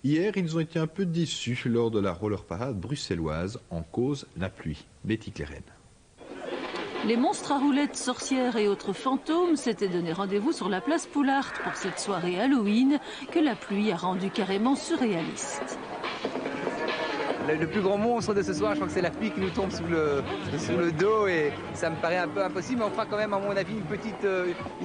Hier, ils ont été un peu déçus lors de la roller parade bruxelloise, en cause la pluie. Betty Clérène. Les monstres à roulettes, sorcières et autres fantômes s'étaient donné rendez-vous sur la place Poulart pour cette soirée Halloween que la pluie a rendue carrément surréaliste. Le plus grand monstre de ce soir, je crois que c'est la pluie qui nous tombe sous le dos et ça me paraît un peu impossible, mais on fera quand même à mon avis une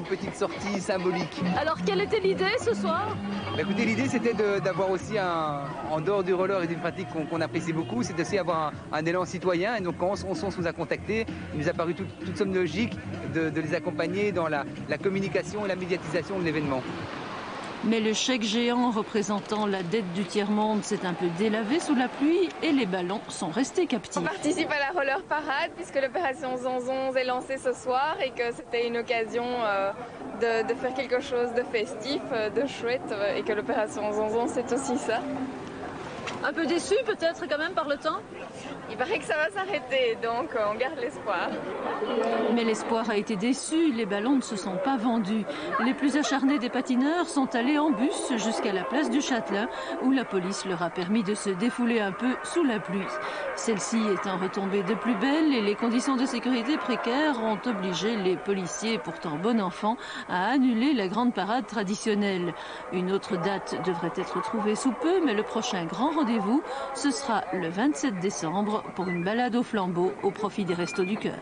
petite sortie symbolique. Alors quelle était l'idée ce soir? Écoutez, l'idée c'était d'avoir aussi en dehors du roller et d'une pratique qu'on apprécie beaucoup, c'est aussi avoir un élan citoyen. Et donc quand on nous a contactés, il nous a paru toute somme logique de les accompagner dans la communication et la médiatisation de l'événement. Mais le chèque géant représentant la dette du tiers-monde s'est un peu délavé sous la pluie et les ballons sont restés captifs. On participe à la roller parade puisque l'opération Zonzon est lancée ce soir et que c'était une occasion de faire quelque chose de festif, de chouette et que l'opération Zonzon c'est aussi ça. Un peu déçu peut-être quand même par le temps? Il paraît que ça va s'arrêter, donc on garde l'espoir. Mais l'espoir a été déçu, les ballons ne se sont pas vendus. Les plus acharnés des patineurs sont allés en bus jusqu'à la place du Châtelain, où la police leur a permis de se défouler un peu sous la pluie. Celle-ci étant retombée de plus belle et les conditions de sécurité précaires ont obligé les policiers, pourtant bon enfant, à annuler la grande parade traditionnelle. Une autre date devrait être trouvée sous peu, mais le prochain grand rendez-vous, ce sera le 27 décembre pour une balade au flambeau au profit des Restos du Cœur.